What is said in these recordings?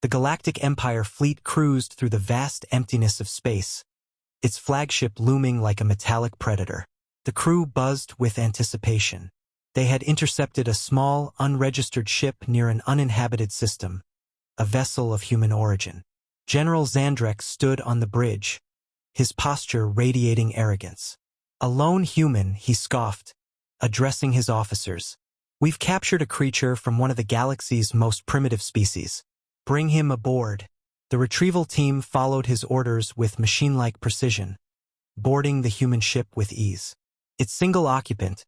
The Galactic Empire fleet cruised through the vast emptiness of space, its flagship looming like a metallic predator. The crew buzzed with anticipation. They had intercepted a small, unregistered ship near an uninhabited system, a vessel of human origin. General Zandrek stood on the bridge, his posture radiating arrogance. A lone human, he scoffed, addressing his officers. We've captured a creature from one of the galaxy's most primitive species. Bring him aboard. The retrieval team followed his orders with machine-like precision, boarding the human ship with ease. Its single occupant,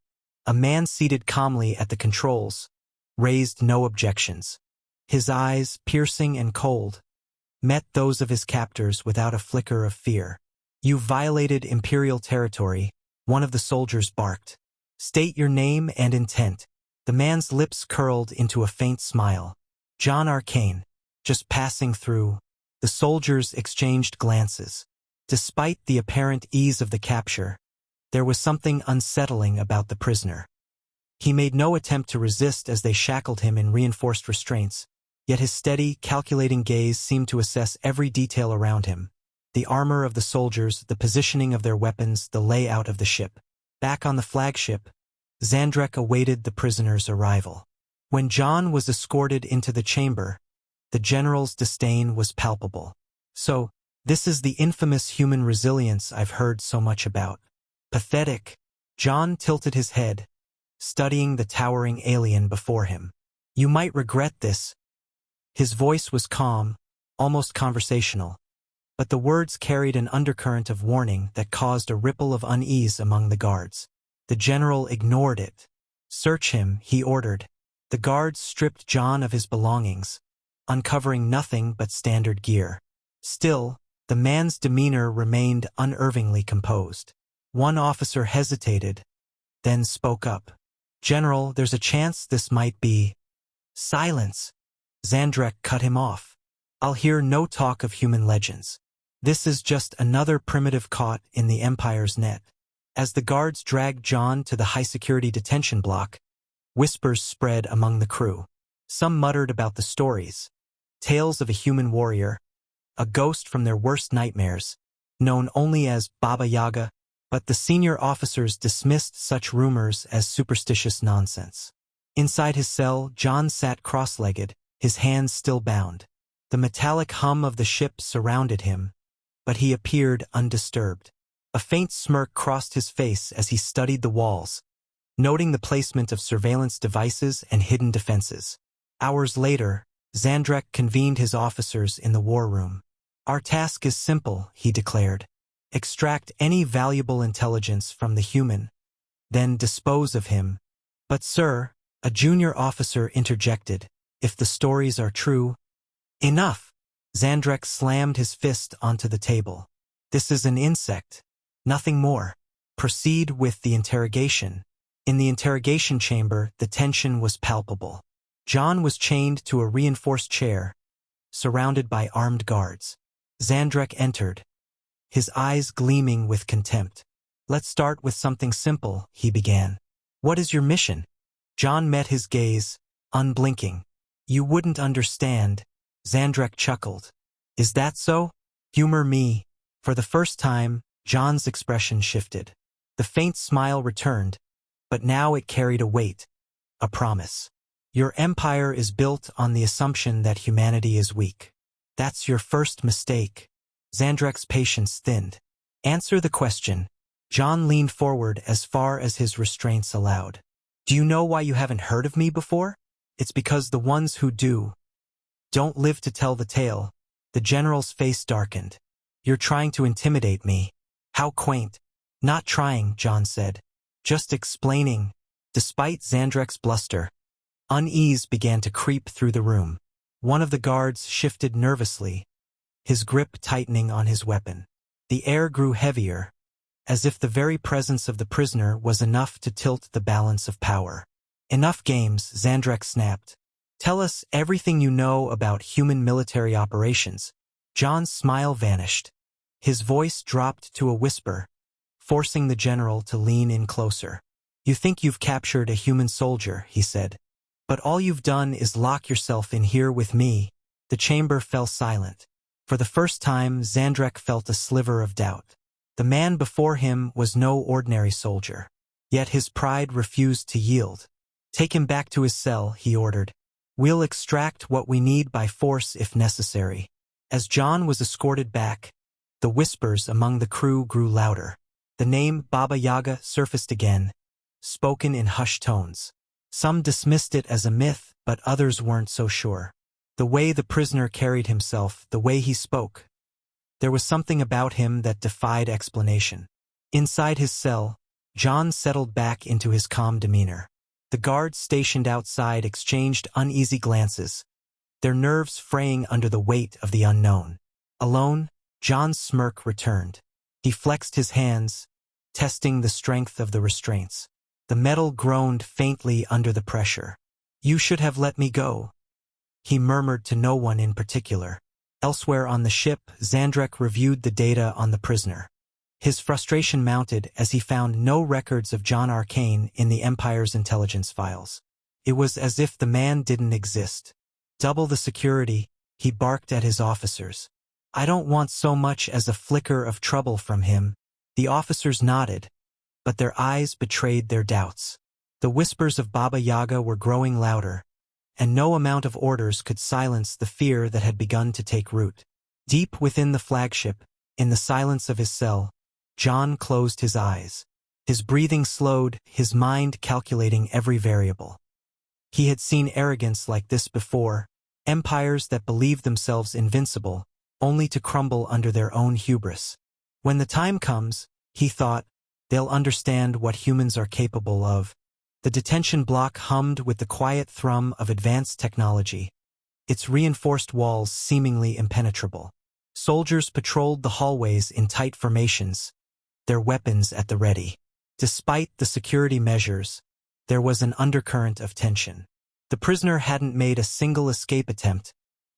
a man seated calmly at the controls, raised no objections. His eyes, piercing and cold, met those of his captors without a flicker of fear. "You violated Imperial territory," one of the soldiers barked. "State your name and intent." The man's lips curled into a faint smile. "John Arcane, just passing through." The soldiers exchanged glances. Despite the apparent ease of the capture, there was something unsettling about the prisoner. He made no attempt to resist as they shackled him in reinforced restraints, yet his steady, calculating gaze seemed to assess every detail around him. The armor of the soldiers, the positioning of their weapons, the layout of the ship. Back on the flagship, Zandrek awaited the prisoner's arrival. When John was escorted into the chamber, the general's disdain was palpable. "So, this is the infamous human resilience I've heard so much about. Pathetic." John tilted his head, studying the towering alien before him. "You might regret this." His voice was calm, almost conversational, but the words carried an undercurrent of warning that caused a ripple of unease among the guards. The general ignored it. "Search him," he ordered. The guards stripped John of his belongings, uncovering nothing but standard gear. Still, the man's demeanor remained unervingly composed. One officer hesitated, then spoke up. "General, there's a chance this might be—" "Silence!" Zandrek cut him off. "I'll hear no talk of human legends. This is just another primitive caught in the Empire's net." As the guards dragged John to the high-security detention block, whispers spread among the crew. Some muttered about the stories, tales of a human warrior, a ghost from their worst nightmares, known only as Baba Yaga, but the senior officers dismissed such rumors as superstitious nonsense. Inside his cell, John sat cross-legged, his hands still bound. The metallic hum of the ship surrounded him, but he appeared undisturbed. A faint smirk crossed his face as he studied the walls, noting the placement of surveillance devices and hidden defenses. Hours later, Zandrek convened his officers in the war room. "Our task is simple," he declared. "Extract any valuable intelligence from the human, then dispose of him." "But sir," a junior officer interjected, "if the stories are true—" "Enough!" Zandrek slammed his fist onto the table. "This is an insect. Nothing more. Proceed with the interrogation." In the interrogation chamber, the tension was palpable. John was chained to a reinforced chair, surrounded by armed guards. Zandrek entered, his eyes gleaming with contempt. "Let's start with something simple," he began. "What is your mission?" John met his gaze, unblinking. "You wouldn't understand," Zandrek chuckled. "Is that so? Humor me." For the first time, John's expression shifted. The faint smile returned, but now it carried a weight, a promise. "Your empire is built on the assumption that humanity is weak. That's your first mistake." Zandrek's patience thinned. "Answer the question." John leaned forward as far as his restraints allowed. "Do you know why you haven't heard of me before? It's because the ones who do don't live to tell the tale." The general's face darkened. "You're trying to intimidate me." "How quaint." "Not trying," John said. "Just explaining." Despite Zandrek's bluster, unease began to creep through the room. One of the guards shifted nervously, his grip tightening on his weapon. The air grew heavier, as if the very presence of the prisoner was enough to tilt the balance of power. "Enough games," Zandrek snapped. "Tell us everything you know about human military operations." John's smile vanished. His voice dropped to a whisper, forcing the general to lean in closer. "You think you've captured a human soldier," he said. "But all you've done is lock yourself in here with me." The chamber fell silent. For the first time, Zandrek felt a sliver of doubt. The man before him was no ordinary soldier. Yet his pride refused to yield. "Take him back to his cell," he ordered. "We'll extract what we need by force if necessary." As John was escorted back, the whispers among the crew grew louder. The name Baba Yaga surfaced again, spoken in hushed tones. Some dismissed it as a myth, but others weren't so sure. The way the prisoner carried himself, the way he spoke. There was something about him that defied explanation. Inside his cell, John settled back into his calm demeanor. The guards stationed outside exchanged uneasy glances, their nerves fraying under the weight of the unknown. Alone, John's smirk returned. He flexed his hands, testing the strength of the restraints. The metal groaned faintly under the pressure. "You should have let me go," he murmured to no one in particular. Elsewhere on the ship, Zandrek reviewed the data on the prisoner. His frustration mounted as he found no records of John Arcane in the Empire's intelligence files. It was as if the man didn't exist. "Double the security," he barked at his officers. "I don't want so much as a flicker of trouble from him." The officers nodded, but their eyes betrayed their doubts. The whispers of Baba Yaga were growing louder, and no amount of orders could silence the fear that had begun to take root. Deep within the flagship, in the silence of his cell, John closed his eyes. His breathing slowed, his mind calculating every variable. He had seen arrogance like this before, empires that believed themselves invincible, only to crumble under their own hubris. When the time comes, he thought, they'll understand what humans are capable of. The detention block hummed with the quiet thrum of advanced technology, its reinforced walls seemingly impenetrable. Soldiers patrolled the hallways in tight formations, their weapons at the ready. Despite the security measures, there was an undercurrent of tension. The prisoner hadn't made a single escape attempt,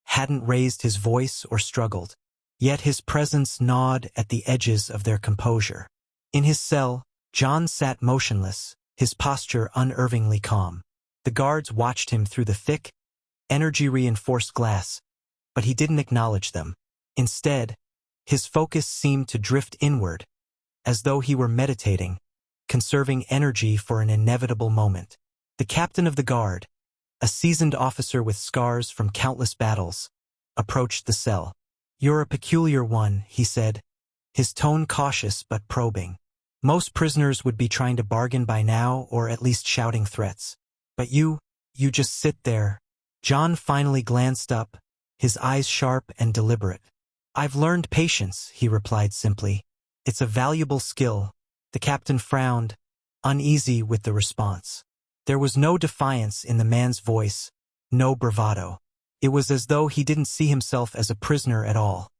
hadn't raised his voice or struggled. Yet his presence gnawed at the edges of their composure. In his cell, John sat motionless, his posture unervingly calm. The guards watched him through the thick, energy-reinforced glass, but he didn't acknowledge them. Instead, his focus seemed to drift inward, as though he were meditating, conserving energy for an inevitable moment. The captain of the guard, a seasoned officer with scars from countless battles, approached the cell. "You're a peculiar one," he said, his tone cautious but probing. "Most prisoners would be trying to bargain by now or at least shouting threats. But you just sit there." John finally glanced up, his eyes sharp and deliberate. "I've learned patience," he replied simply. "It's a valuable skill." The captain frowned, uneasy with the response. There was no defiance in the man's voice, no bravado. It was as though he didn't see himself as a prisoner at all,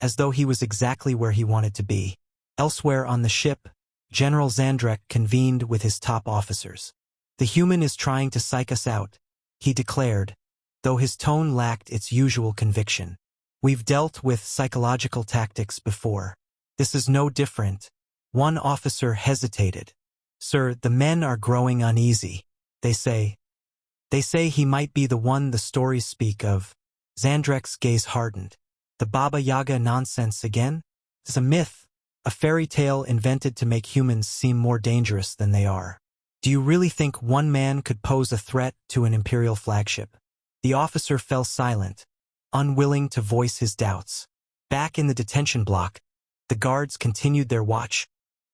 as though he was exactly where he wanted to be. Elsewhere on the ship, General Zandrek convened with his top officers. "The human is trying to psych us out," he declared, though his tone lacked its usual conviction. "We've dealt with psychological tactics before. This is no different." One officer hesitated. "Sir, the men are growing uneasy. They say he might be the one the stories speak of." Zandrek's gaze hardened. "The Baba Yaga nonsense again? It's a myth, a fairy tale invented to make humans seem more dangerous than they are. Do you really think one man could pose a threat to an imperial flagship?" The officer fell silent, unwilling to voice his doubts. Back in the detention block, the guards continued their watch,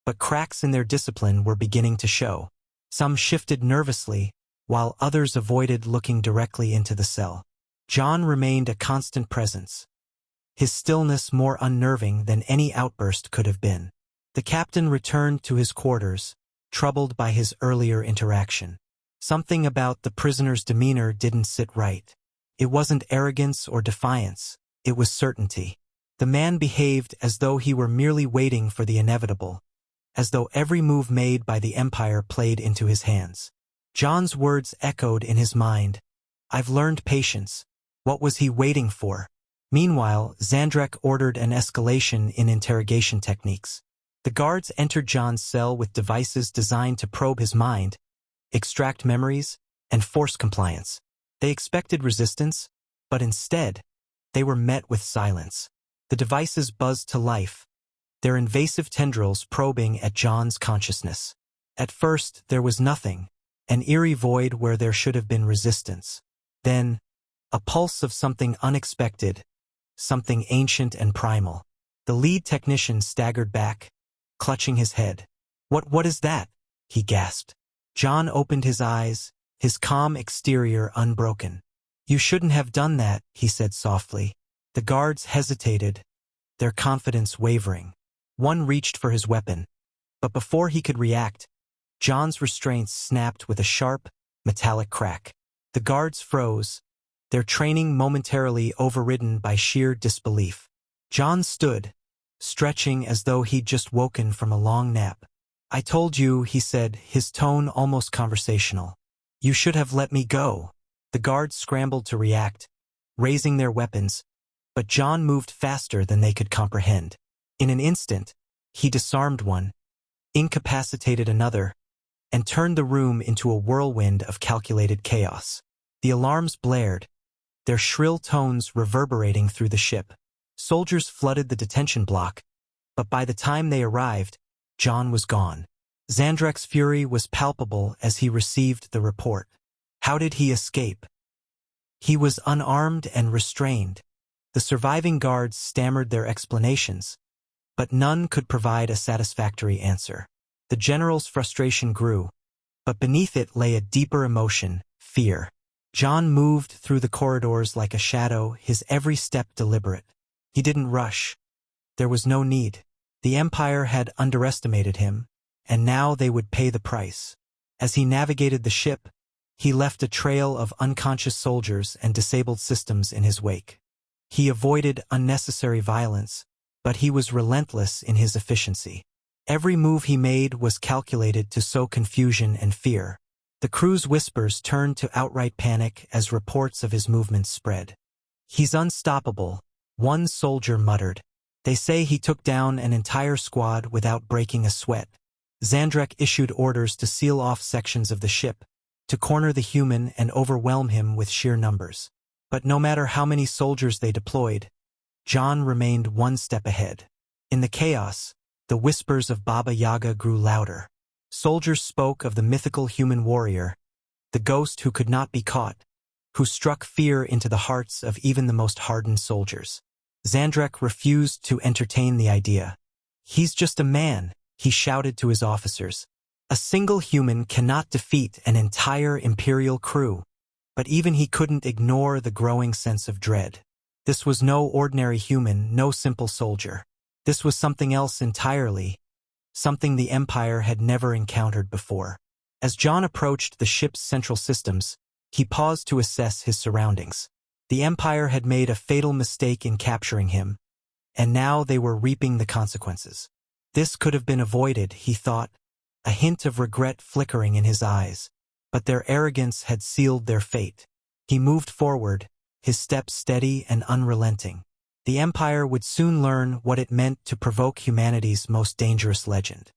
but cracks in their discipline were beginning to show. Some shifted nervously, while others avoided looking directly into the cell. John remained a constant presence, his stillness more unnerving than any outburst could have been. The captain returned to his quarters, troubled by his earlier interaction. Something about the prisoner's demeanor didn't sit right. It wasn't arrogance or defiance, it was certainty. The man behaved as though he were merely waiting for the inevitable, as though every move made by the Empire played into his hands. John's words echoed in his mind. "I've learned patience." What was he waiting for? Meanwhile, Zandrek ordered an escalation in interrogation techniques. The guards entered John's cell with devices designed to probe his mind, extract memories, and force compliance. They expected resistance, but instead, They were met with silence. The devices buzzed to life, their invasive tendrils probing at John's consciousness. At first, there was nothing, an eerie void where there should have been resistance. Then, a pulse of something unexpected, something ancient and primal. The lead technician staggered back, clutching his head. What is that?" he gasped. John opened his eyes, his calm exterior unbroken. "You shouldn't have done that," he said softly. The guards hesitated, their confidence wavering. One reached for his weapon, but before he could react, John's restraints snapped with a sharp, metallic crack. The guards froze, their training momentarily overridden by sheer disbelief. John stood, stretching as though he'd just woken from a long nap. "I told you," he said, his tone almost conversational. "You should have let me go." The guards scrambled to react, raising their weapons, but John moved faster than they could comprehend. In an instant, he disarmed one, incapacitated another, and turned the room into a whirlwind of calculated chaos. The alarms blared, their shrill tones reverberating through the ship. Soldiers flooded the detention block, but by the time they arrived, John was gone. Zandrek's fury was palpable as he received the report. How did he escape? He was unarmed and restrained. The surviving guards stammered their explanations, but none could provide a satisfactory answer. The general's frustration grew, but beneath it lay a deeper emotion, fear. John moved through the corridors like a shadow, his every step deliberate. He didn't rush. There was no need. The Empire had underestimated him, and now they would pay the price. As he navigated the ship, he left a trail of unconscious soldiers and disabled systems in his wake. He avoided unnecessary violence, but he was relentless in his efficiency. Every move he made was calculated to sow confusion and fear. The crew's whispers turned to outright panic as reports of his movements spread. "He's unstoppable," one soldier muttered. "They say he took down an entire squad without breaking a sweat." Zandrek issued orders to seal off sections of the ship, to corner the human and overwhelm him with sheer numbers. But no matter how many soldiers they deployed, John remained one step ahead. In the chaos, the whispers of Baba Yaga grew louder. Soldiers spoke of the mythical human warrior, the ghost who could not be caught, who struck fear into the hearts of even the most hardened soldiers. Zandrek refused to entertain the idea. "He's just a man," he shouted to his officers. "A single human cannot defeat an entire Imperial crew." But even he couldn't ignore the growing sense of dread. This was no ordinary human, no simple soldier. This was something else entirely, something the Empire had never encountered before. As John approached the ship's central systems, he paused to assess his surroundings. The Empire had made a fatal mistake in capturing him, and now they were reaping the consequences. This could have been avoided, he thought, a hint of regret flickering in his eyes. But their arrogance had sealed their fate. He moved forward, his steps steady and unrelenting. The Empire would soon learn what it meant to provoke humanity's most dangerous legend.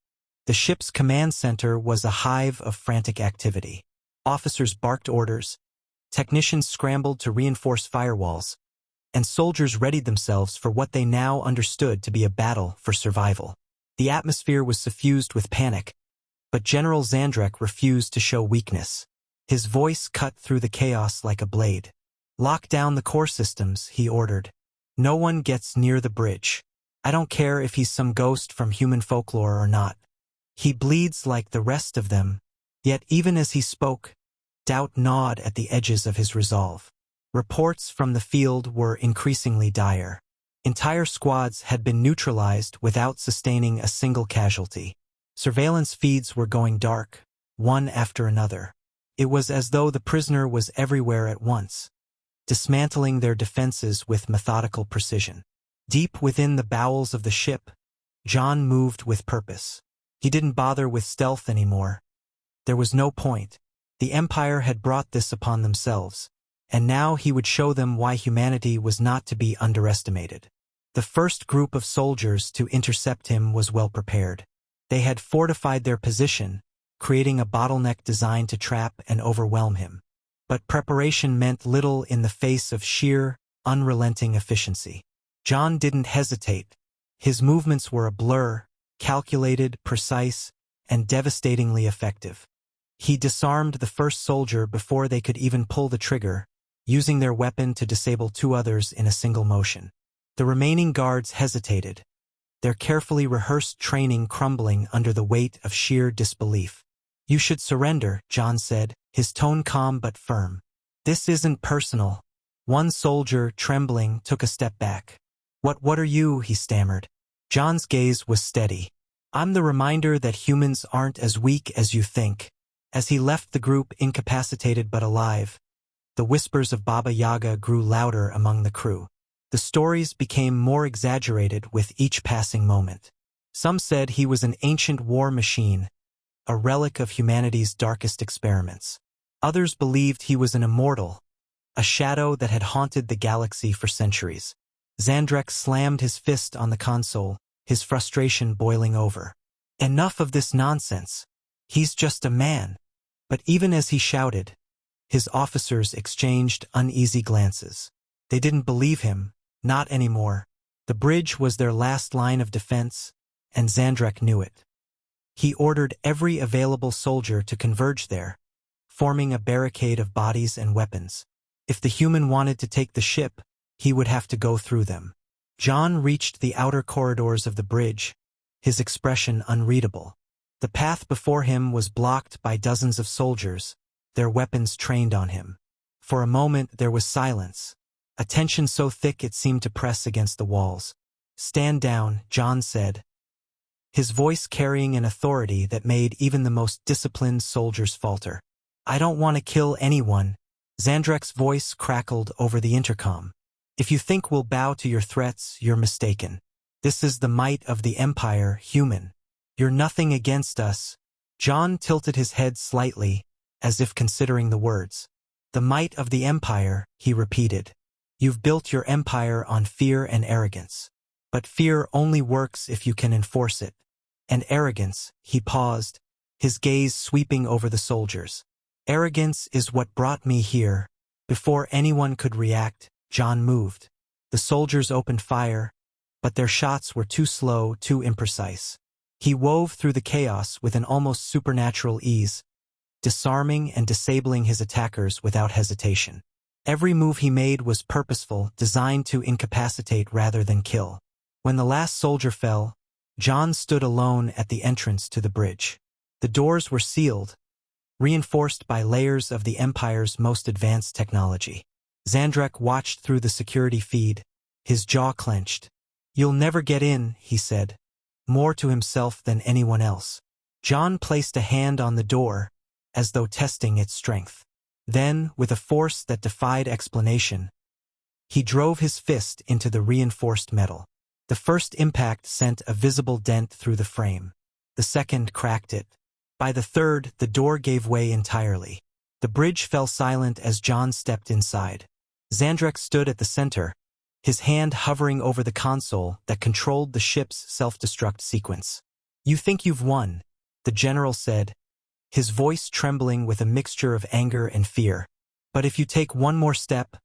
The ship's command center was a hive of frantic activity. Officers barked orders, technicians scrambled to reinforce firewalls, and soldiers readied themselves for what they now understood to be a battle for survival. The atmosphere was suffused with panic, but General Zandrek refused to show weakness. His voice cut through the chaos like a blade. "Lock down the core systems," he ordered. "No one gets near the bridge. I don't care if he's some ghost from human folklore or not. He bleeds like the rest of them." Yet even as he spoke, doubt gnawed at the edges of his resolve. Reports from the field were increasingly dire. Entire squads had been neutralized without sustaining a single casualty. Surveillance feeds were going dark, one after another. It was as though the prisoner was everywhere at once, dismantling their defenses with methodical precision. Deep within the bowels of the ship, John moved with purpose. He didn't bother with stealth anymore. There was no point. The Empire had brought this upon themselves, and now he would show them why humanity was not to be underestimated. The first group of soldiers to intercept him was well prepared. They had fortified their position, creating a bottleneck designed to trap and overwhelm him. But preparation meant little in the face of sheer, unrelenting efficiency. John didn't hesitate. His movements were a blur, calculated, precise, and devastatingly effective. He disarmed the first soldier before they could even pull the trigger, using their weapon to disable two others in a single motion. The remaining guards hesitated, their carefully rehearsed training crumbling under the weight of sheer disbelief. "You should surrender," John said, his tone calm but firm. "This isn't personal." One soldier, trembling, took a step back. What are you?" he stammered. John's gaze was steady. "I'm the reminder that humans aren't as weak as you think." As he left the group incapacitated but alive, the whispers of Baba Yaga grew louder among the crew. The stories became more exaggerated with each passing moment. Some said he was an ancient war machine, a relic of humanity's darkest experiments. Others believed he was an immortal, a shadow that had haunted the galaxy for centuries. Zandrek slammed his fist on the console, his frustration boiling over. "Enough of this nonsense. He's just a man." But even as he shouted, his officers exchanged uneasy glances. They didn't believe him, not anymore. The bridge was their last line of defense, and Zandrek knew it. He ordered every available soldier to converge there, forming a barricade of bodies and weapons. If the human wanted to take the ship, he would have to go through them. John reached the outer corridors of the bridge, his expression unreadable. The path before him was blocked by dozens of soldiers, their weapons trained on him. For a moment there was silence, a tension so thick it seemed to press against the walls. "Stand down," John said, his voice carrying an authority that made even the most disciplined soldiers falter. "I don't want to kill anyone." Zandrek's voice crackled over the intercom. "If you think we'll bow to your threats, you're mistaken. This is the might of the Empire, human. You're nothing against us." John tilted his head slightly, as if considering the words. "The might of the Empire," he repeated. "You've built your empire on fear and arrogance. But fear only works if you can enforce it. And arrogance," he paused, his gaze sweeping over the soldiers. "Arrogance is what brought me here." Before anyone could react, John moved. The soldiers opened fire, but their shots were too slow, too imprecise. He wove through the chaos with an almost supernatural ease, disarming and disabling his attackers without hesitation. Every move he made was purposeful, designed to incapacitate rather than kill. When the last soldier fell, John stood alone at the entrance to the bridge. The doors were sealed, reinforced by layers of the Empire's most advanced technology. Zandrek watched through the security feed, his jaw clenched. "You'll never get in," he said, more to himself than anyone else. John placed a hand on the door, as though testing its strength. Then, with a force that defied explanation, he drove his fist into the reinforced metal. The first impact sent a visible dent through the frame. The second cracked it. By the third, the door gave way entirely. The bridge fell silent as John stepped inside. Zandrek stood at the center, his hand hovering over the console that controlled the ship's self-destruct sequence. "You think you've won," the general said, his voice trembling with a mixture of anger and fear. "But if you take one more step,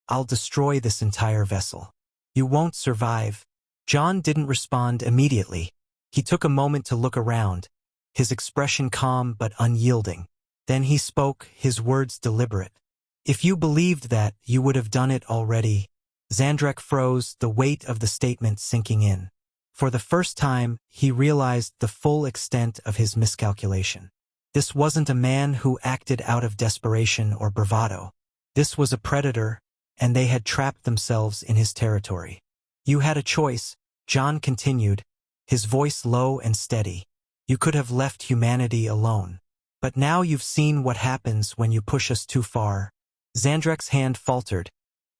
I'll destroy this entire vessel. You won't survive." John didn't respond immediately. He took a moment to look around, his expression calm but unyielding. Then he spoke, his words deliberate. "If you believed that, you would have done it already." Zandrek froze, the weight of the statement sinking in. For the first time, he realized the full extent of his miscalculation. This wasn't a man who acted out of desperation or bravado. This was a predator, and they had trapped themselves in his territory. "You had a choice," John continued, his voice low and steady. "You could have left humanity alone. But now you've seen what happens when you push us too far." Zandrek's hand faltered,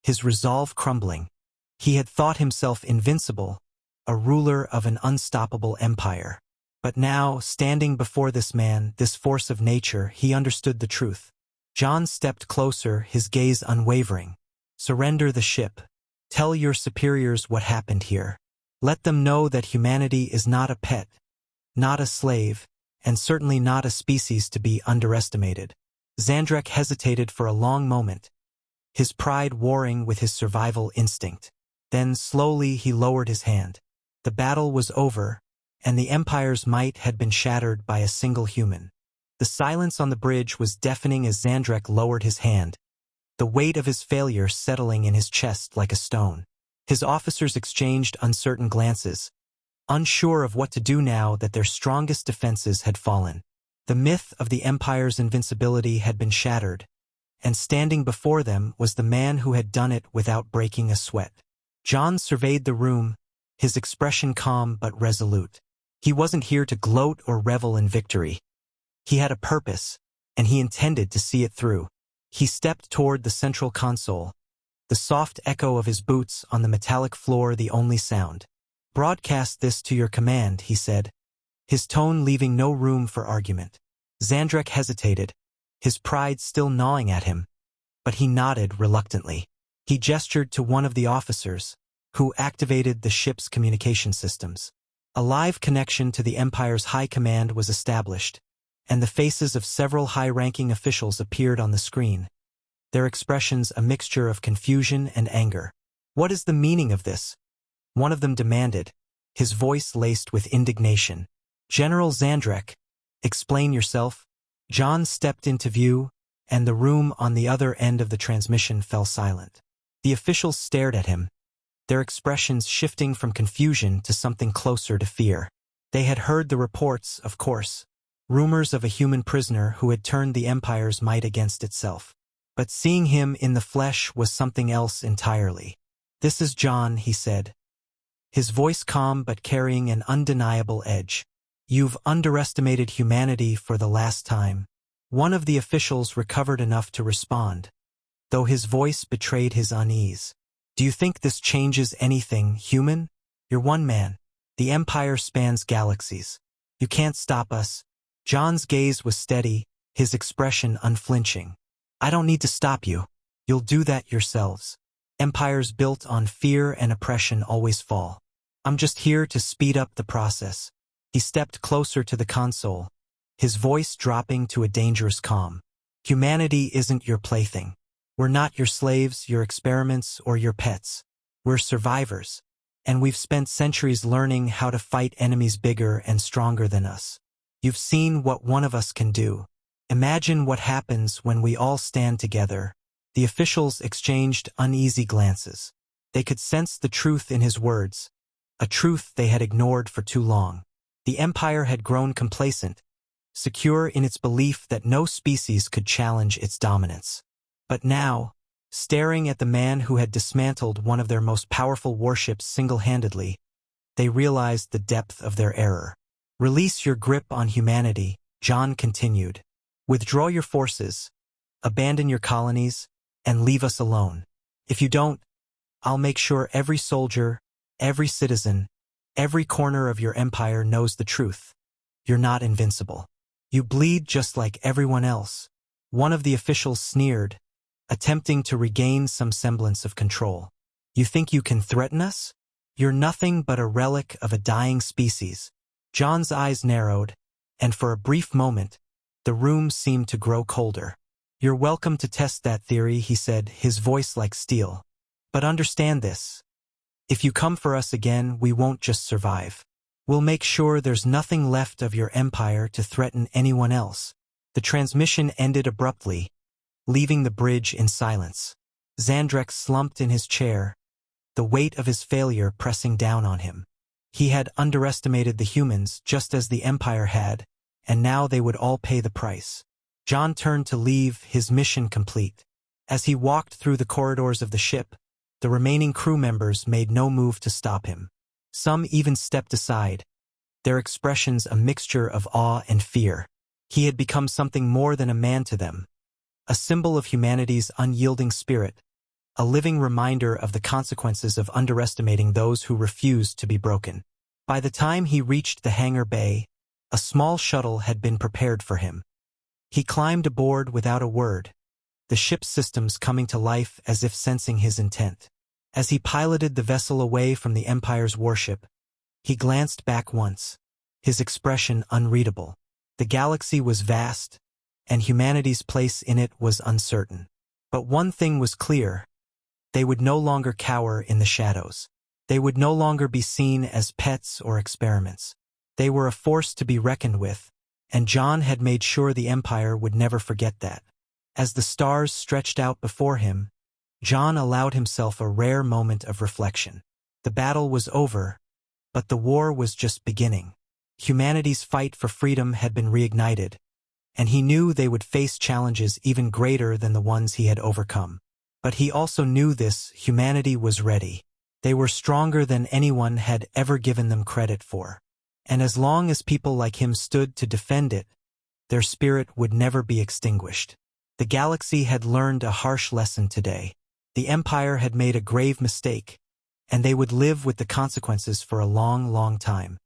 his resolve crumbling. He had thought himself invincible, a ruler of an unstoppable empire. But now, standing before this man, this force of nature, he understood the truth. John stepped closer, his gaze unwavering. "Surrender the ship. Tell your superiors what happened here. Let them know that humanity is not a pet, not a slave, and certainly not a species to be underestimated." Zandrek hesitated for a long moment, his pride warring with his survival instinct. Then slowly he lowered his hand. The battle was over, and the Empire's might had been shattered by a single human. The silence on the bridge was deafening as Zandrek lowered his hand, the weight of his failure settling in his chest like a stone. His officers exchanged uncertain glances, unsure of what to do now that their strongest defenses had fallen. The myth of the Empire's invincibility had been shattered, and standing before them was the man who had done it without breaking a sweat. John surveyed the room, his expression calm but resolute. He wasn't here to gloat or revel in victory. He had a purpose, and he intended to see it through. He stepped toward the central console, the soft echo of his boots on the metallic floor the only sound. "Broadcast this to your command," he said, his tone leaving no room for argument. Zandrek hesitated, his pride still gnawing at him, but he nodded reluctantly. He gestured to one of the officers, who activated the ship's communication systems. A live connection to the Empire's high command was established, and the faces of several high-ranking officials appeared on the screen, their expressions a mixture of confusion and anger. "What is the meaning of this?" one of them demanded, his voice laced with indignation. "General Zandrek, explain yourself." John stepped into view, and the room on the other end of the transmission fell silent. The officials stared at him, their expressions shifting from confusion to something closer to fear. They had heard the reports, of course, rumors of a human prisoner who had turned the Empire's might against itself. But seeing him in the flesh was something else entirely. "This is John," he said, his voice calm but carrying an undeniable edge. "You've underestimated humanity for the last time." One of the officials recovered enough to respond, though his voice betrayed his unease. "Do you think this changes anything, human? You're one man. The Empire spans galaxies. You can't stop us." John's gaze was steady, his expression unflinching. "I don't need to stop you. You'll do that yourselves. Empires built on fear and oppression always fall. I'm just here to speed up the process." He stepped closer to the console, his voice dropping to a dangerous calm. "Humanity isn't your plaything. We're not your slaves, your experiments, or your pets. We're survivors, and we've spent centuries learning how to fight enemies bigger and stronger than us. You've seen what one of us can do. Imagine what happens when we all stand together." The officials exchanged uneasy glances. They could sense the truth in his words, a truth they had ignored for too long. The Empire had grown complacent, secure in its belief that no species could challenge its dominance. But now, staring at the man who had dismantled one of their most powerful warships single-handedly, they realized the depth of their error. "Release your grip on humanity," John continued. "Withdraw your forces, abandon your colonies, and leave us alone. If you don't, I'll make sure every soldier, every citizen, every corner of your empire knows the truth. You're not invincible. You bleed just like everyone else." One of the officials sneered, attempting to regain some semblance of control. "You think you can threaten us? You're nothing but a relic of a dying species." John's eyes narrowed, and for a brief moment, the room seemed to grow colder. "You're welcome to test that theory," he said, his voice like steel. "But understand this. If you come for us again, we won't just survive. We'll make sure there's nothing left of your empire to threaten anyone else." The transmission ended abruptly, leaving the bridge in silence. Zandrek slumped in his chair, the weight of his failure pressing down on him. He had underestimated the humans just as the Empire had, and now they would all pay the price. John turned to leave, his mission complete. As he walked through the corridors of the ship, the remaining crew members made no move to stop him. Some even stepped aside, their expressions a mixture of awe and fear. He had become something more than a man to them, a symbol of humanity's unyielding spirit, a living reminder of the consequences of underestimating those who refused to be broken. By the time he reached the hangar bay, a small shuttle had been prepared for him. He climbed aboard without a word, the ship's systems coming to life as if sensing his intent. As he piloted the vessel away from the Empire's warship, he glanced back once, his expression unreadable. The galaxy was vast, and humanity's place in it was uncertain. But one thing was clear: they would no longer cower in the shadows. They would no longer be seen as pets or experiments. They were a force to be reckoned with, and John had made sure the Empire would never forget that. As the stars stretched out before him, John allowed himself a rare moment of reflection. The battle was over, but the war was just beginning. Humanity's fight for freedom had been reignited, and he knew they would face challenges even greater than the ones he had overcome. But he also knew this: humanity was ready. They were stronger than anyone had ever given them credit for. And as long as people like him stood to defend it, their spirit would never be extinguished. The galaxy had learned a harsh lesson today. The Empire had made a grave mistake, and they would live with the consequences for a long, long time.